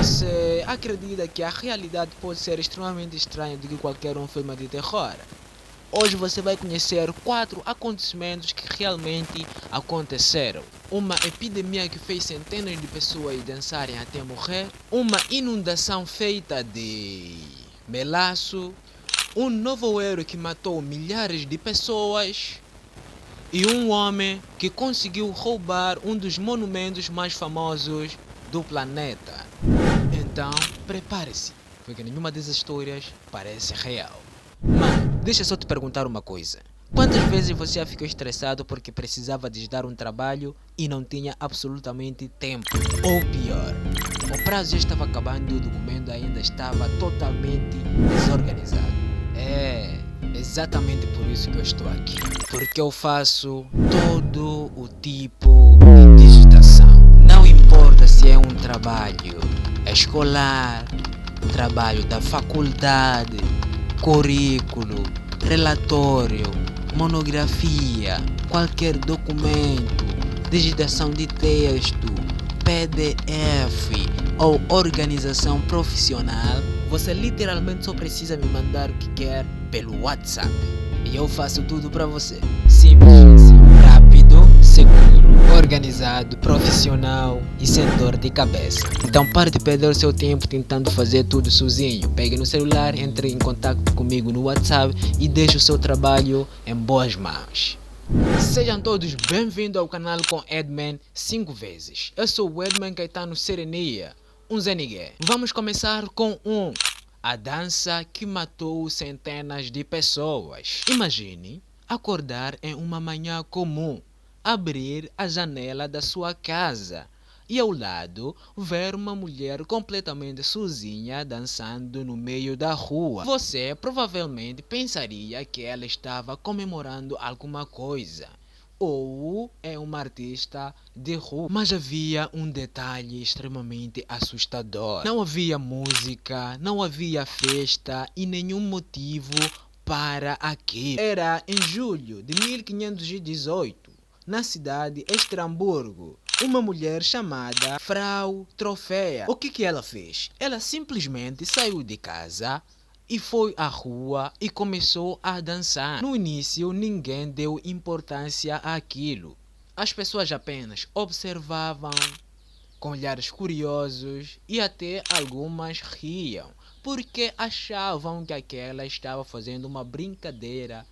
Você acredita que a realidade pode ser extremamente estranha do que qualquer filme de terror? Hoje você vai conhecer 4 acontecimentos que realmente aconteceram. Uma epidemia que fez centenas de pessoas dançarem até morrer. Uma inundação feita de melaço. Um nevoeiro que matou milhares de pessoas. E um homem que conseguiu roubar um dos monumentos mais famosos do planeta. Então, prepare-se, porque nenhuma dessas histórias parece real. Mano, deixa eu só te perguntar uma coisa. Quantas vezes você já ficou estressado porque precisava de dar um trabalho e não tinha absolutamente tempo? Ou pior, o prazo já estava acabando e o documento ainda estava totalmente desorganizado. É exatamente por isso que eu estou aqui. Porque eu faço todo o tipo de digitação. Não importa se é um trabalho escolar, trabalho da faculdade, currículo, relatório, monografia, qualquer documento, digitação de texto, PDF ou organização profissional, você literalmente só precisa me mandar o que quer pelo WhatsApp e eu faço tudo para você. Simples, rápido, seguro, organizado, profissional e sem dor de cabeça. Então pare de perder o seu tempo tentando fazer tudo sozinho. Pegue no celular, entre em contato comigo no WhatsApp e deixe o seu trabalho em boas mãos. Sejam todos bem-vindos ao canal com Edman 5 vezes. Eu sou o Edman Caetano Serenia, um Zenigué. Vamos começar com a dança que matou centenas de pessoas. Imagine acordar em uma manhã comum, abrir a janela da sua casa e ao lado ver uma mulher completamente sozinha dançando no meio da rua. Você provavelmente pensaria que ela estava comemorando alguma coisa ou é uma artista de rua. Mas havia um detalhe extremamente assustador. Não havia música, não havia festa e nenhum motivo para aquilo. Era em julho de 1518, na cidade de Estramburgo, uma mulher chamada Frau Troféia. O que ela fez? Ela simplesmente saiu de casa e foi à rua e começou a dançar. No início, ninguém deu importância àquilo. As pessoas apenas observavam com olhares curiosos e até algumas riam, porque achavam que aquela estava fazendo uma brincadeira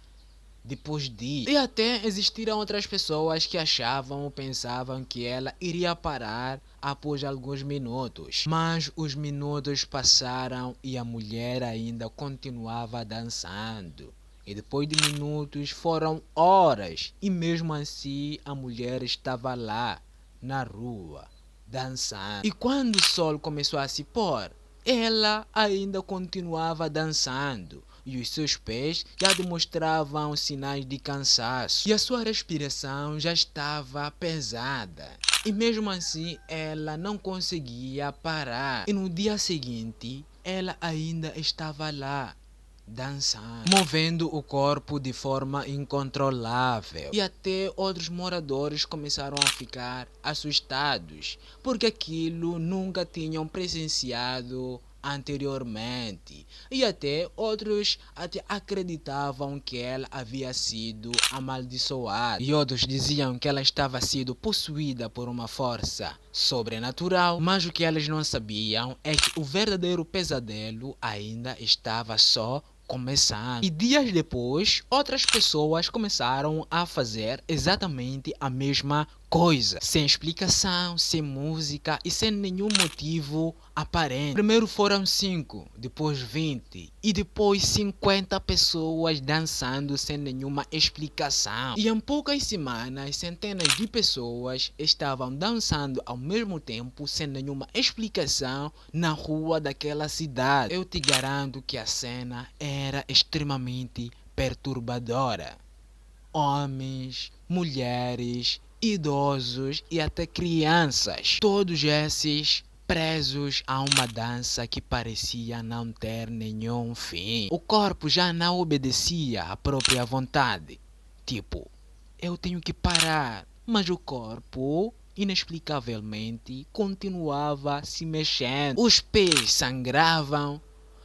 depois disso. E até existiram outras pessoas que achavam ou pensavam que ela iria parar após alguns minutos. Mas os minutos passaram e a mulher ainda continuava dançando. E depois de minutos foram horas. E mesmo assim a mulher estava lá, na rua, dançando. E quando o sol começou a se pôr, ela ainda continuava dançando. E os seus pés já demonstravam sinais de cansaço. E a sua respiração já estava pesada. E mesmo assim ela não conseguia parar. E no dia seguinte ela ainda estava lá, dançando, movendo o corpo de forma incontrolável. E até outros moradores começaram a ficar assustados, porque aquilo nunca tinham presenciado anteriormente. E até outros acreditavam que ela havia sido amaldiçoada. E outros diziam que ela estava sendo possuída por uma força sobrenatural. Mas o que elas não sabiam é que o verdadeiro pesadelo ainda estava só começando. E dias depois, outras pessoas começaram a fazer exatamente a mesma coisa, sem explicação, sem música e sem nenhum motivo aparente. Primeiro foram 5, depois 20 e depois 50 pessoas dançando sem nenhuma explicação. E em poucas semanas, centenas de pessoas estavam dançando ao mesmo tempo sem nenhuma explicação na rua daquela cidade. Eu te garanto que a cena era extremamente perturbadora. Homens, mulheres, idosos e até crianças, todos esses presos a uma dança que parecia não ter nenhum fim. O corpo já não obedecia à própria vontade. Tipo, eu tenho que parar, mas o corpo inexplicavelmente, continuava se mexendo. Os pés sangravam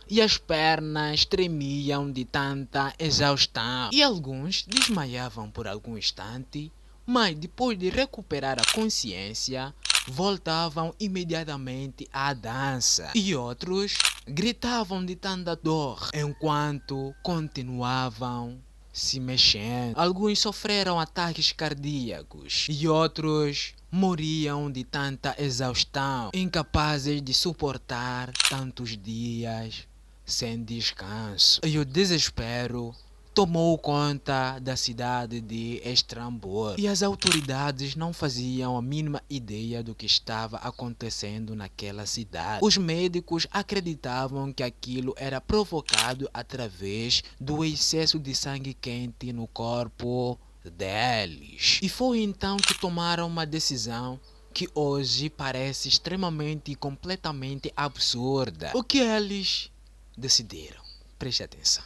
e as pernas tremiam de tanta exaustão. E alguns desmaiavam por algum instante, mas depois de recuperar a consciência, voltavam imediatamente à dança. E outros gritavam de tanta dor enquanto continuavam se mexendo. Alguns sofreram ataques cardíacos e outros morriam de tanta exaustão, incapazes de suportar tantos dias sem descanso. E o desespero tomou conta da cidade de Estrambol e as autoridades não faziam a mínima ideia do que estava acontecendo naquela cidade. Os médicos acreditavam que aquilo era provocado através do excesso de sangue quente no corpo deles. E foi então que tomaram uma decisão que hoje parece extremamente e completamente absurda. O que eles decidiram? Preste atenção.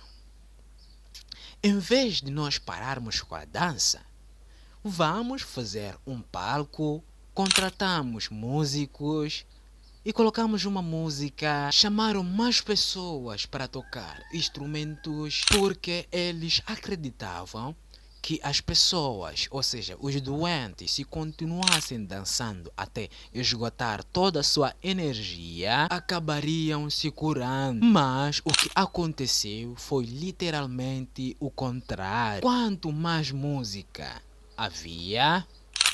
Em vez de nós pararmos com a dança, vamos fazer um palco, contratamos músicos e colocamos uma música, chamaram mais pessoas para tocar instrumentos, porque eles acreditavam que as pessoas, ou seja, os doentes, se continuassem dançando até esgotar toda a sua energia, acabariam se curando. Mas o que aconteceu foi literalmente o contrário. Quanto mais música havia,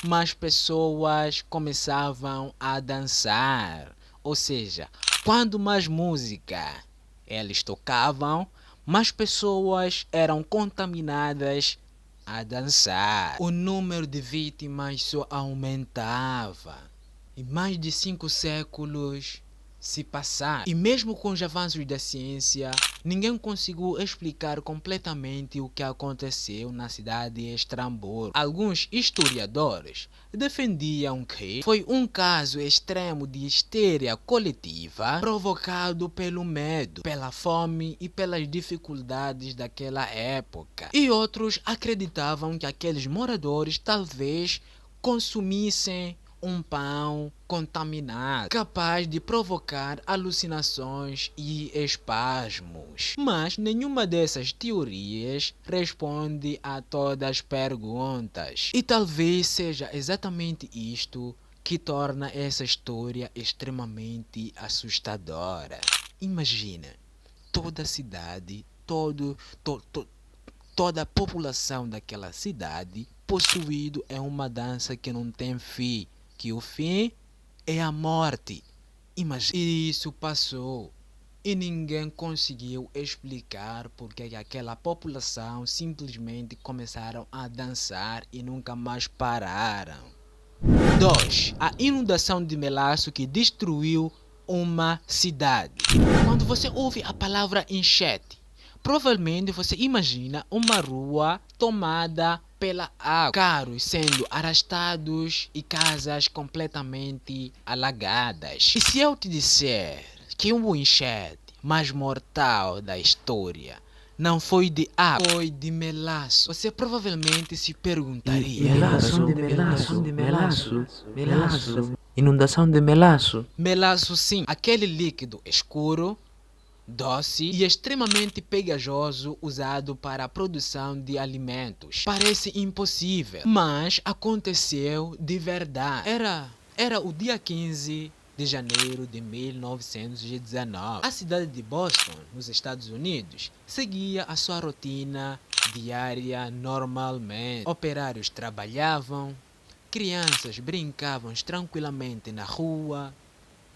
mais pessoas começavam a dançar. Ou seja, quanto mais música eles tocavam, mais pessoas eram contaminadas a dançar. O número de vítimas só aumentava. E mais de 5 séculos se passaram. E mesmo com os avanços da ciência, ninguém conseguiu explicar completamente o que aconteceu na cidade de Estrambol. Alguns historiadores defendiam que foi um caso extremo de histeria coletiva provocado pelo medo, pela fome e pelas dificuldades daquela época. E outros acreditavam que aqueles moradores talvez consumissem um pão contaminado, capaz de provocar alucinações e espasmos. Mas nenhuma dessas teorias responde a todas as perguntas. E talvez seja exatamente isto que torna essa história extremamente assustadora. Imagina, toda a cidade, toda a população daquela cidade possuído em uma dança que não tem fim, que o fim é a morte. Imagina, isso passou e ninguém conseguiu explicar porque aquela população simplesmente começaram a dançar e nunca mais pararam. 2. A inundação de melaço que destruiu uma cidade. Quando você ouve a palavra enchente, provavelmente você imagina uma rua tomada pela água, carros sendo arrastados e casas completamente alagadas. E se eu te disser que o enchente mais mortal da história não foi de água, foi de melaço, você provavelmente se perguntaria: Melaço. Inundação de melaço. Melaço, sim, aquele líquido escuro, doce e extremamente pegajoso usado para a produção de alimentos. Parece impossível, mas aconteceu de verdade. Era o dia 15 de janeiro de 1919. A cidade de Boston, nos Estados Unidos, seguia a sua rotina diária normalmente. Operários trabalhavam, crianças brincavam tranquilamente na rua,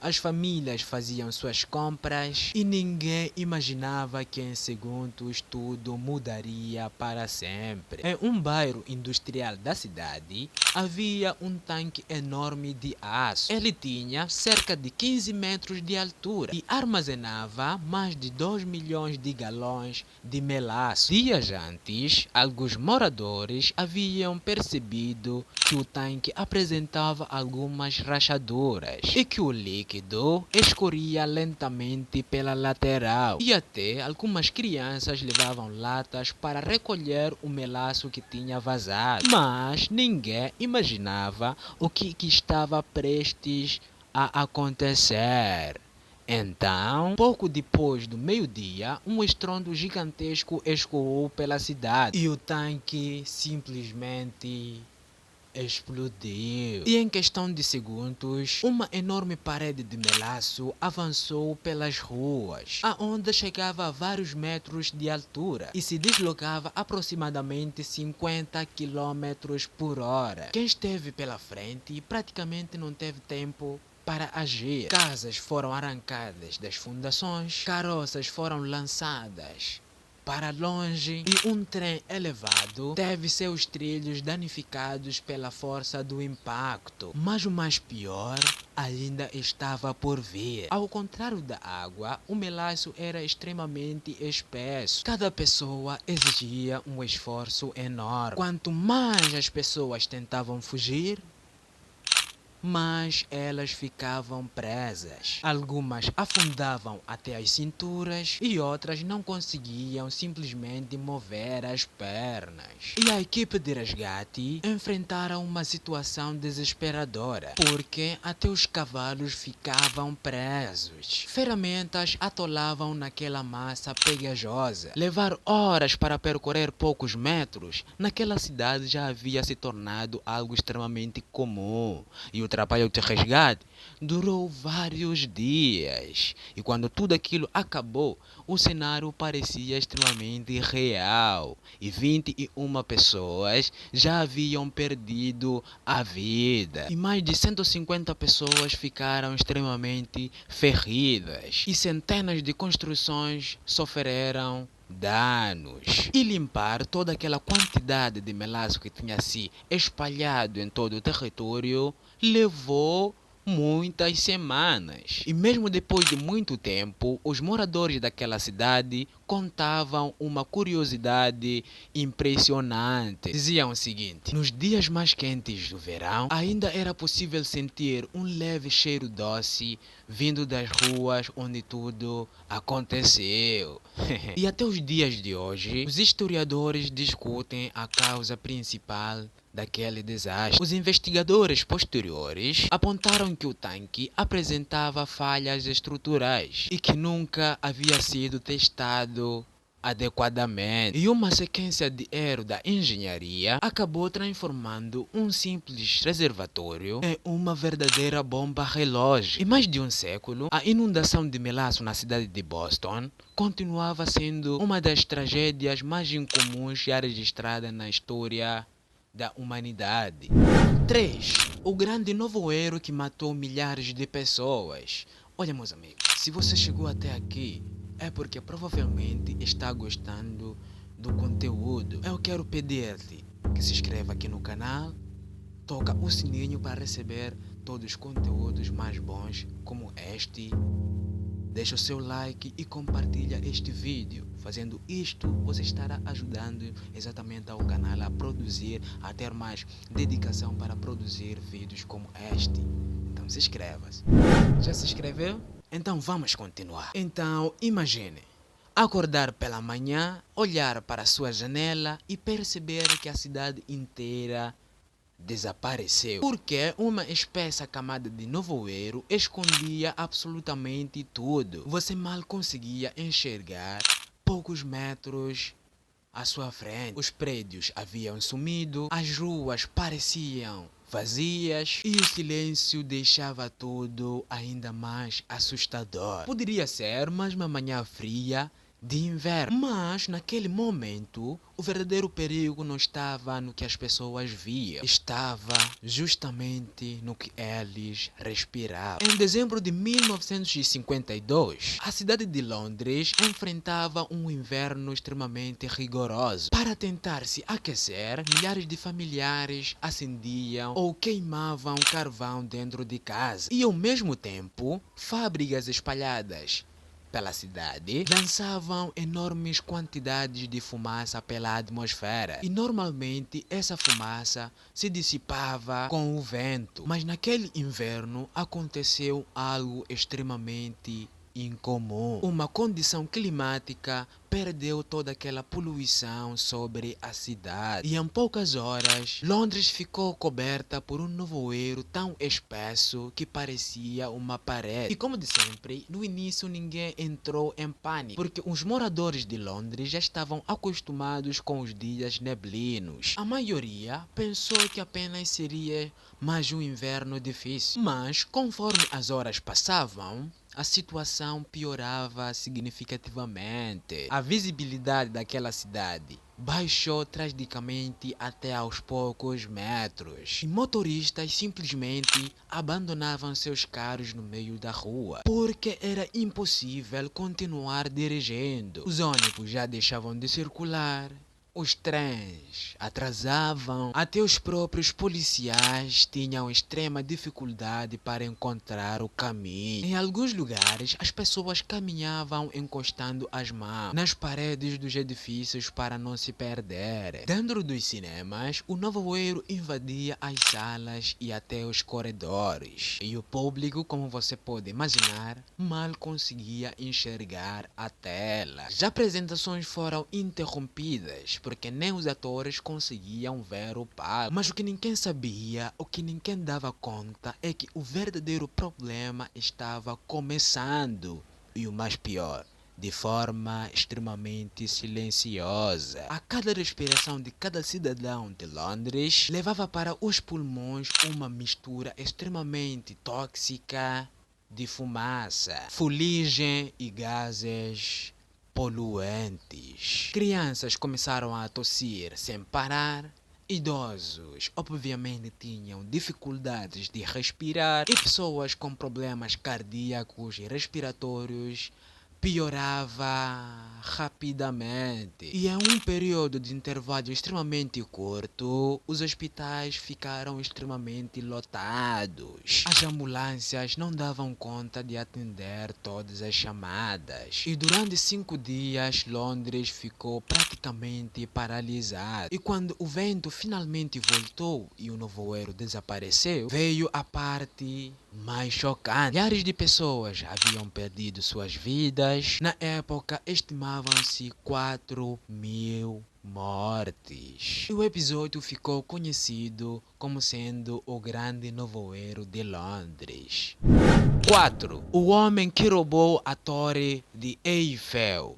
as famílias faziam suas compras e ninguém imaginava que em segundos tudo mudaria para sempre. Em um bairro industrial da cidade, havia um tanque enorme de aço. Ele tinha cerca de 15 metros de altura e armazenava mais de 2 milhões de galões de melaço. Dias antes, alguns moradores haviam percebido que o tanque apresentava algumas rachaduras e que o líquido líquido escorria lentamente pela lateral e até algumas crianças levavam latas para recolher o melaço que tinha vazado. Mas ninguém imaginava o que estava prestes a acontecer. Então, pouco depois do meio-dia, um estrondo gigantesco ecoou pela cidade e o tanque simplesmente explodiu. E em questão de segundos, uma enorme parede de melaço avançou pelas ruas, aonde chegava a vários metros de altura e se deslocava aproximadamente 50 km por hora. Quem esteve pela frente praticamente não teve tempo para agir. Casas foram arrancadas das fundações, carroças foram lançadas para longe e um trem elevado teve seus trilhos danificados pela força do impacto. Mas o mais pior ainda estava por vir. Ao contrário da água, o melaço era extremamente espesso. Cada pessoa exigia um esforço enorme. Quanto mais as pessoas tentavam fugir, mas elas ficavam presas. Algumas afundavam até as cinturas e outras não conseguiam simplesmente mover as pernas. E a equipe de resgate enfrentaram uma situação desesperadora, porque até os cavalos ficavam presos. Ferramentas atolavam naquela massa pegajosa. Levar horas para percorrer poucos metros naquela cidade já havia se tornado algo extremamente comum. E o trabalho de resgate durou vários dias. E quando tudo aquilo acabou, o cenário parecia extremamente real. E 21 pessoas já haviam perdido a vida. E mais de 150 pessoas ficaram extremamente feridas. E centenas de construções sofreram danos. E limpar toda aquela quantidade de melaço que tinha se espalhado em todo o território levou muitas semanas. E mesmo depois de muito tempo, os moradores daquela cidade contavam uma curiosidade impressionante. Diziam o seguinte: nos dias mais quentes do verão, ainda era possível sentir um leve cheiro doce vindo das ruas onde tudo aconteceu. E até os dias de hoje, os historiadores discutem a causa principal daquele desastre. Os investigadores posteriores apontaram que o tanque apresentava falhas estruturais e que nunca havia sido testado adequadamente. E uma sequência de erros da engenharia acabou transformando um simples reservatório em uma verdadeira bomba relógio. Em mais de um século, a inundação de melaço na cidade de Boston continuava sendo uma das tragédias mais incomuns já registradas na história da humanidade. 3. O grande nevoeiro que matou milhares de pessoas. Olha, meus amigos, se você chegou até aqui, é porque provavelmente está gostando do conteúdo. Eu quero pedir-te que se inscreva aqui no canal, toca o sininho para receber todos os conteúdos mais bons como este. Deixa o seu like e compartilha este vídeo. Fazendo isto, você estará ajudando exatamente ao canal a produzir, a ter mais dedicação para produzir vídeos como este. Então se inscreva-se. Já se inscreveu? Então vamos continuar. Então imagine acordar pela manhã, olhar para a sua janela e perceber que a cidade inteira desapareceu, porque uma espessa camada de nevoeiro escondia absolutamente tudo. Você mal conseguia enxergar poucos metros à sua frente. Os prédios haviam sumido, as ruas pareciam vazias e o silêncio deixava tudo ainda mais assustador. Poderia ser mais uma manhã fria de inverno, mas naquele momento o verdadeiro perigo não estava no que as pessoas viam, estava justamente no que eles respiravam. Em dezembro de 1952, a cidade de Londres enfrentava um inverno extremamente rigoroso. Para tentar se aquecer, milhares de familiares acendiam ou queimavam carvão dentro de casa e ao mesmo tempo fábricas espalhadas pela cidade lançavam enormes quantidades de fumaça pela atmosfera. E normalmente essa fumaça se dissipava com o vento. Mas naquele inverno aconteceu algo extremamente incomum. Uma condição climática perdeu toda aquela poluição sobre a cidade. E em poucas horas, Londres ficou coberta por um nevoeiro tão espesso que parecia uma parede. E como de sempre, no início ninguém entrou em pânico, porque os moradores de Londres já estavam acostumados com os dias neblinos. A maioria pensou que apenas seria mais um inverno difícil. Mas, conforme as horas passavam, a situação piorava significativamente. A visibilidade daquela cidade baixou drasticamente até aos poucos metros. E motoristas simplesmente abandonavam seus carros no meio da rua, porque era impossível continuar dirigindo. Os ônibus já deixavam de circular. Os trens atrasavam, até os próprios policiais tinham extrema dificuldade para encontrar o caminho. Em alguns lugares, as pessoas caminhavam encostando as mãos nas paredes dos edifícios para não se perderem. Dentro dos cinemas, o nevoeiro invadia as salas e até os corredores. E o público, como você pode imaginar, mal conseguia enxergar a tela. As apresentações foram interrompidas porque nem os atores conseguiam ver o palco. Mas o que ninguém sabia, o que ninguém dava conta, é que o verdadeiro problema estava começando. E o mais pior, de forma extremamente silenciosa. A cada respiração de cada cidadão de Londres levava para os pulmões uma mistura extremamente tóxica de fumaça, fuligem e gases poluentes. Crianças começaram a tossir sem parar. Idosos obviamente tinham dificuldades de respirar e pessoas com problemas cardíacos e respiratórios piorava rapidamente. E em um período de intervalo extremamente curto, os hospitais ficaram extremamente lotados. As ambulâncias não davam conta de atender todas as chamadas. E durante 5 dias, Londres ficou praticamente paralisado. E quando o vento finalmente voltou e o nevoeiro desapareceu, veio a parte mais chocante. Milhares de pessoas haviam perdido suas vidas. Na época, estimavam-se 4.000 mortes. E o episódio ficou conhecido como sendo o Grande Nevoeiro de Londres. 4. O homem que roubou a Torre de Eiffel.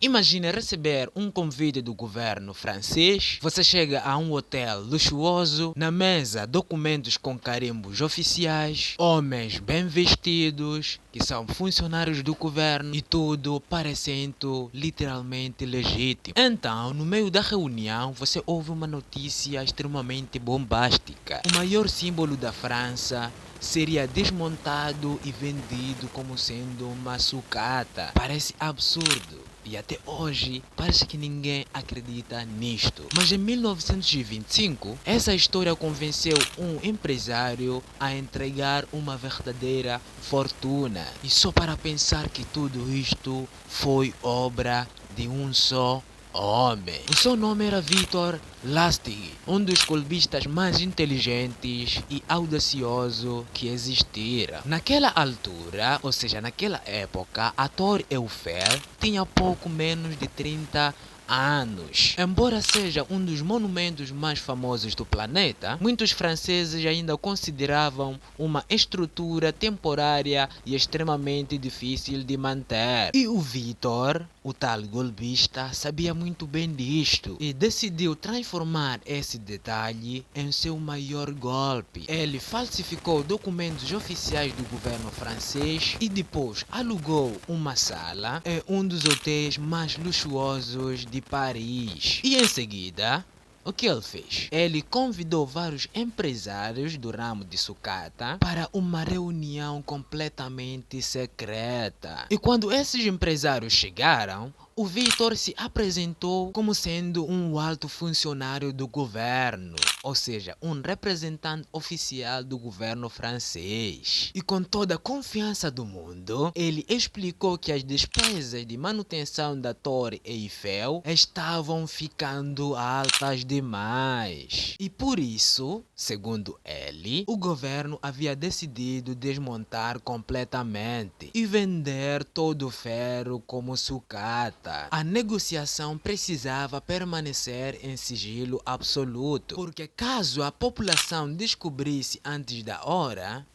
Imagine receber um convite do governo francês. Você chega a um hotel luxuoso, na mesa documentos com carimbos oficiais, homens bem vestidos, que são funcionários do governo e tudo parecendo literalmente legítimo. Então, no meio da reunião, você ouve uma notícia extremamente bombástica. O maior símbolo da França seria desmontado e vendido como sendo uma sucata. Parece absurdo. E até hoje, parece que ninguém acredita nisto. Mas em 1925, essa história convenceu um empresário a entregar uma verdadeira fortuna. E só para pensar que tudo isto foi obra de um só homem. O seu nome era Victor Lustig, um dos clubistas mais inteligentes e audaciosos que existiram. Naquela altura, ou seja, naquela época, a Torre Eiffel tinha pouco menos de 30 anos. Embora seja um dos monumentos mais famosos do planeta, muitos franceses ainda consideravam uma estrutura temporária e extremamente difícil de manter. E o Victor, o tal golpista, sabia muito bem disto e decidiu transformar esse detalhe em seu maior golpe. Ele falsificou documentos oficiais do governo francês e depois alugou uma sala em um dos hotéis mais luxuosos de Paris. E em seguida, o que ele fez? Ele convidou vários empresários do ramo de sucata para uma reunião completamente secreta. E quando esses empresários chegaram, O Victor se apresentou como sendo um alto funcionário do governo, ou seja, um representante oficial do governo francês. E com toda a confiança do mundo, ele explicou que as despesas de manutenção da Torre Eiffel estavam ficando altas demais. E por isso, segundo ele, o governo havia decidido desmontar completamente e vender todo o ferro como sucata. A negociação precisava permanecer em sigilo absoluto, porque caso a população descobrisse antes da hora,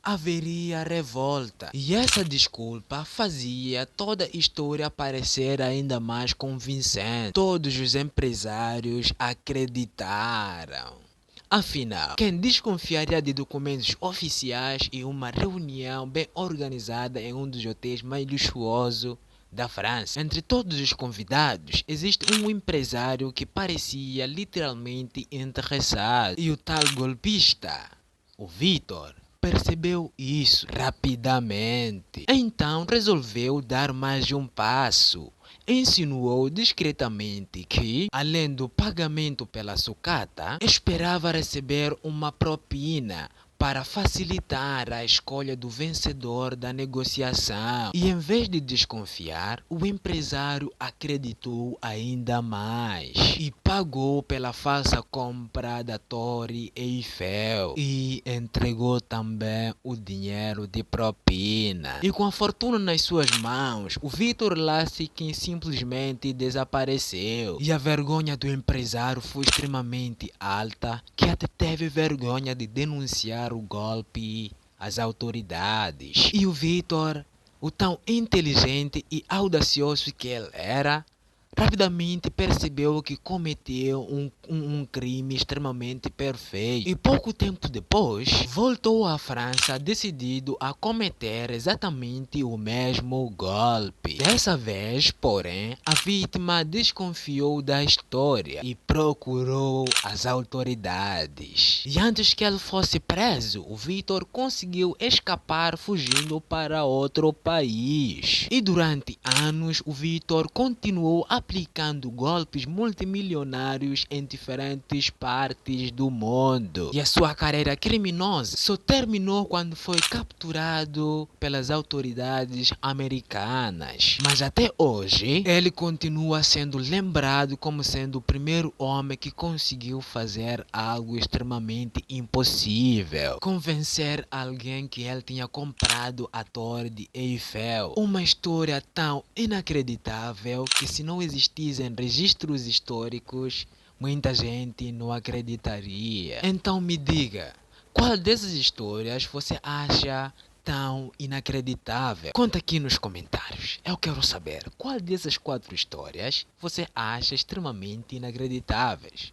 haveria revolta. E essa desculpa fazia toda a história parecer ainda mais convincente. Todos os empresários acreditaram. Afinal, quem desconfiaria de documentos oficiais e uma reunião bem organizada em um dos hotéis mais luxuosos da França? Entre todos os convidados, existe um empresário que parecia literalmente interessado. E o tal golpista, o Victor, percebeu isso rapidamente. Então resolveu dar mais um passo. Insinuou discretamente que, além do pagamento pela sucata, esperava receber uma propina para facilitar a escolha do vencedor da negociação. E em vez de desconfiar, o empresário acreditou ainda mais e pagou pela falsa compra da Torre Eiffel e entregou também o dinheiro de propina. E com a fortuna nas suas mãos, o Victor Laskin simplesmente desapareceu. E a vergonha do empresário foi extremamente alta, que até teve vergonha de denunciar o golpe às autoridades. E o Victor, o tão inteligente e audacioso que ele era, rapidamente percebeu que cometeu um crime extremamente perfeito. E pouco tempo depois, voltou à França decidido a cometer exatamente o mesmo golpe. Dessa vez, porém, a vítima desconfiou da história e procurou as autoridades. E antes que ele fosse preso, o Victor conseguiu escapar fugindo para outro país. E durante anos, o Victor continuou aplicando golpes multimilionários em diferentes partes do mundo. E a sua carreira criminosa só terminou quando foi capturado pelas autoridades americanas. Mas até hoje, ele continua sendo lembrado como sendo o primeiro homem que conseguiu fazer algo extremamente impossível: convencer alguém que ele tinha comprado a Torre de Eiffel. Uma história tão inacreditável que, se não existissem registros históricos, muita gente não acreditaria. Então me diga, qual dessas histórias você acha tão inacreditável? Conta aqui nos comentários. Eu quero saber qual dessas 4 histórias você acha extremamente inacreditáveis.